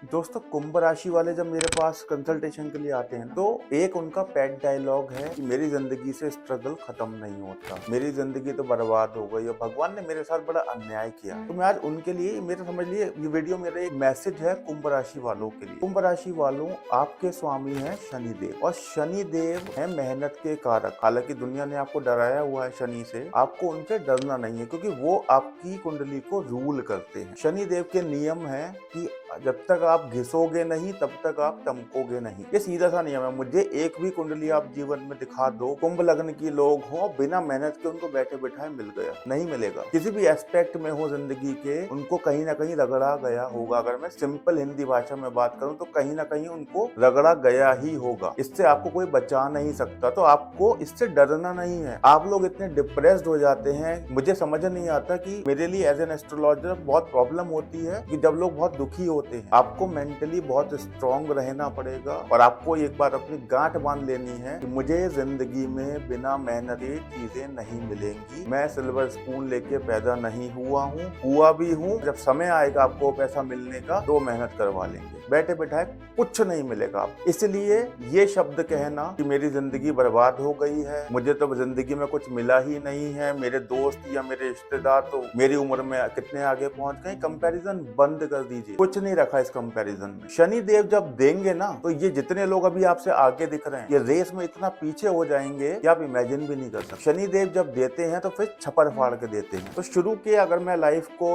दोस्तों, कुंभ राशि वाले जब मेरे पास कंसल्टेशन के लिए आते हैं तो एक उनका पेट डायलॉग है कि मेरी जिंदगी से स्ट्रगल खत्म नहीं होता, मेरी जिंदगी तो बर्बाद हो गई और भगवान ने मेरे साथ बड़ा अन्याय किया है। तो मैं आज उनके लिए मेरे समझ लिए ये वीडियो मेरा एक मैसेज है कुंभ राशि वालों के लिए। कुंभ राशि वालों, आपके स्वामी है शनिदेव और शनिदेव है मेहनत के कारक। हालांकि दुनिया ने आपको डराया हुआ है शनि से, आपको उनसे डरना नहीं है क्योंकि वो आपकी कुंडली को रूल करते हैं। शनिदेव के नियम है कि जब तक आप घिसोगे नहीं तब तक आप चमकोगे नहीं। ये सीधा सा नियम है। मुझे एक भी कुंडली आप जीवन में दिखा दो, कुंभ लग्न की लोग हो, बिना मेहनत के उनको बैठे बैठाए मिल गया, नहीं मिलेगा। किसी भी एस्पेक्ट में हो जिंदगी के, उनको कहीं ना कहीं रगड़ा गया होगा। अगर मैं सिंपल हिंदी भाषा में बात करूं तो कहीं ना कहीं उनको रगड़ा गया ही होगा। इससे आपको कोई बचा नहीं सकता, तो आपको इससे डरना नहीं है। आप लोग इतने डिप्रेस्ड हो जाते हैं, मुझे समझ नहीं आता कि मेरे लिए एज एन एस्ट्रोलॉजर बहुत प्रॉब्लम होती है कि जब लोग बहुत दुखी होते हैं। आपको मेंटली बहुत स्ट्रांग रहना पड़ेगा और आपको एक बार अपनी गांठ बांध लेनी है कि मुझे जिंदगी में बिना मेहनत के चीजें नहीं मिलेंगी। मैं सिल्वर स्पून लेके पैदा नहीं हुआ भी हूँ। जब समय आएगा आपको पैसा मिलने का तो मेहनत करवा लेंगे, बैठे बैठाए कुछ नहीं मिलेगा आप। इसलिए ये शब्द कहना कि मेरी जिंदगी बर्बाद हो गई है, मुझे तो जिंदगी में कुछ मिला ही नहीं है, मेरे दोस्त या मेरे रिश्तेदार तो मेरी उम्र में कितने आगे पहुंच गए, कंपैरिजन बंद कर दीजिए। कुछ नहीं रखा इस कंपैरिजन में। शनि देव जब देंगे ना तो ये जितने लोग अभी आपसे आगे दिख रहे हैं ये रेस में इतना पीछे हो जाएंगे कि आप इमेजिन भी नहीं कर सकते। शनि देव जब देते हैं तो फिर छपर फाड़ के देते हैं। तो शुरू के अगर मैं लाइफ को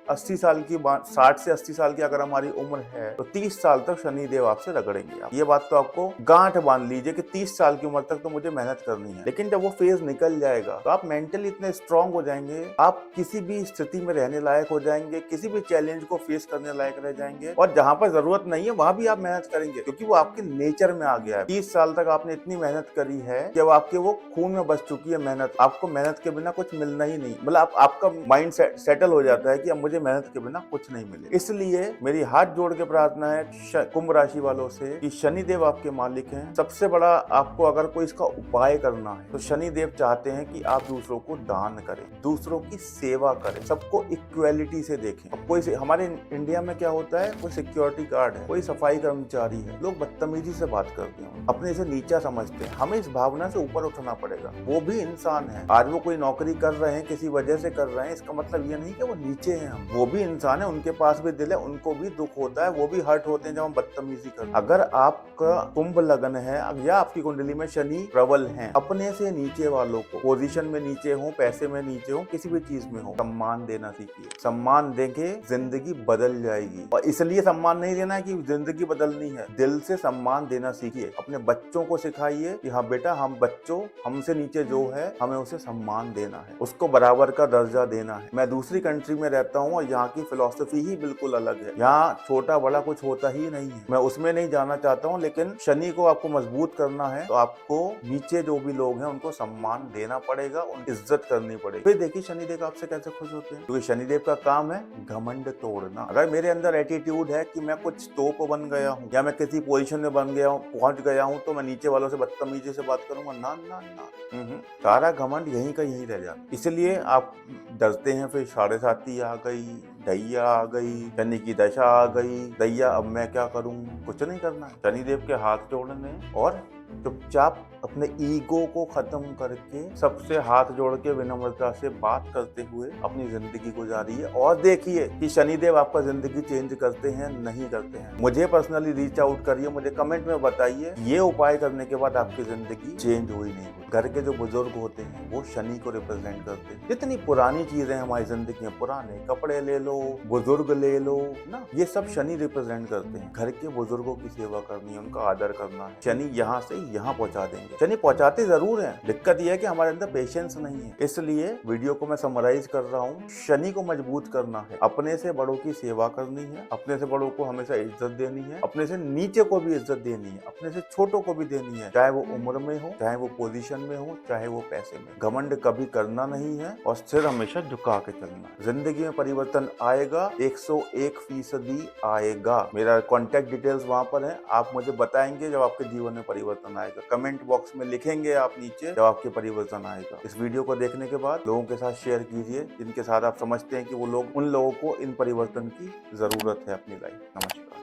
80 साल की 60 से 80 साल की अगर हमारी उम्र है तो 30 साल तक शनि देव आपसे रगड़ेंगे। आप ये बात तो आपको गांठ बांध लीजिए कि 30 साल की उम्र तक तो मुझे मेहनत करनी है। लेकिन जब वो फेज निकल जाएगा तो आप मेंटली इतने स्ट्रांग हो जाएंगे, आप किसी भी स्थिति में रहने लायक हो जाएंगे, किसी भी चैलेंज को फेस करने लायक रह जाएंगे और जहां पर जरूरत नहीं है वहां भी आप मेहनत करेंगे क्योंकि वो आपके नेचर में आ गया है। 30 साल तक आपने इतनी मेहनत करी है कि अब आपके वो खून में बस चुकी है मेहनत। आपको मेहनत के बिना कुछ मिलना ही नहीं, मतलब आपका माइंड सेटल हो जाता है कि अब मुझे मेहनत के बिना कुछ नहीं मिले। इसलिए मेरी हाथ जोड़ के प्रार्थना है कुंभ राशि वालों से कि शनिदेव आपके मालिक हैं। सबसे बड़ा आपको अगर कोई इसका उपाय करना है तो शनिदेव चाहते हैं कि आप दूसरों को दान करें, दूसरों की सेवा करें, सबको इक्वेलिटी से देखें। अब कोई हमारे इंडिया में क्या होता है, कोई सिक्योरिटी गार्ड है, कोई सफाई कर्मचारी है, लोग बदतमीजी से बात करते हैं, अपने से नीचा समझते हैं। हमें इस भावना से ऊपर उठना पड़ेगा। वो भी इंसान है। आज वो कोई नौकरी कर रहे हैं, किसी वजह से कर रहे हैं, इसका मतलब ये नहीं कि वो नीचे हैं। हम वो भी इंसान है, उनके पास भी दिल है, उनको भी दुख होता है, वो भी हर्ट होते हैं जब हम बदतमीजी करते हैं। अगर आपका कुंभ लग्न है या आपकी कुंडली में शनि प्रबल है, अपने से नीचे वालों को, पोजीशन में नीचे हो, पैसे में नीचे हो, किसी भी चीज में हो, सम्मान देना सीखिए। सम्मान देंगे जिंदगी बदल जाएगी। और इसलिए सम्मान नहीं देना है कि जिंदगी बदलनी है, दिल से सम्मान देना सीखिए। अपने बच्चों को सिखाइए कि हाँ बेटा, हम बच्चों, हमसे नीचे जो है हमें उसे सम्मान देना है, उसको बराबर का दर्जा देना है। मैं दूसरी कंट्री में रहता हूँ और यहाँ की फिलॉसफी ही बिल्कुल अलग है। यहाँ छोटा बड़ा कुछ होता ही नहीं है। मैं उसमें नहीं जाना चाहता हूँ, लेकिन शनि को आपको मजबूत करना है तो आपको नीचे जो भी लोग हैं उनको सम्मान देना पड़ेगा, उनकी इज्जत करनी पड़ेगी। फिर देखिए शनिदेव आपसे कैसे खुश होते हैं, क्योंकि शनिदेव का काम है घमंड तोड़ना। अगर मेरे अंदर एटीट्यूड है कि मैं कुछ तोप बन गया हूँ या मैं किसी पोजीशन में बन गया हूँ, पहुंच गया हूँ, तो मैं नीचे वालों से बदतमीजी से बात करूंगा? ना ना ना। सारा घमंड यहीं का यहीं रह जाता। इसलिए आप डरते हैं। फिर 7.5 आ गई, दैया आ गई, शनि की दशा आ गई, दैया अब मैं क्या करूं? कुछ नहीं करना है, शनिदेव के हाथ जोड़ने और चुपचाप अपने ईगो को खत्म करके सबसे हाथ जोड़ के विनम्रता से बात करते हुए अपनी जिंदगी गुजारिए और देखिए कि शनिदेव आपका जिंदगी चेंज करते हैं नहीं करते हैं। मुझे पर्सनली रीच आउट करिए, मुझे कमेंट में बताइए ये उपाय करने के बाद आपकी जिंदगी चेंज हुई नहीं हुई। घर के जो बुजुर्ग होते हैं वो शनि को रिप्रेजेंट करते हैं। जितनी पुरानी चीजें हमारी जिंदगी में, पुराने कपड़े ले लो, बुजुर्ग ले लो ना, ये सब शनि रिप्रेजेंट करते हैं। घर के बुजुर्गों की सेवा करनी है, उनका आदर करना है। शनि यहाँ से यहाँ पहुंचा देंगे। शनि पहुंचाते जरूर हैं, दिक्कत यह है कि हमारे अंदर पेशेंस नहीं है। इसलिए वीडियो को मैं समराइज कर रहा हूँ। शनि को मजबूत करना है, अपने से बड़ों की सेवा करनी है, अपने से बड़ों को हमेशा इज्जत देनी है, अपने से नीचे को भी इज्जत देनी है, अपने से छोटों को भी देनी है, चाहे वो उम्र में हो, चाहे वो पोजीशन में हो, चाहे वो पैसे में। घमंड कभी करना नहीं है और सिर हमेशा झुका के चलना। जिंदगी में परिवर्तन आएगा, 101% आएगा। मेरा कॉन्टेक्ट डिटेल्स वहां पर है, आप मुझे बताएंगे जब आपके जीवन में परिवर्तन आएगा। कमेंट बॉक्स में लिखेंगे आप नीचे जब आपके परिवर्तन आएगा। इस वीडियो को देखने के बाद लोगों के साथ शेयर कीजिए जिनके साथ आप समझते हैं कि वो लोग, उन लोगों को इन परिवर्तन की जरूरत है अपनी लाइफ। नमस्कार।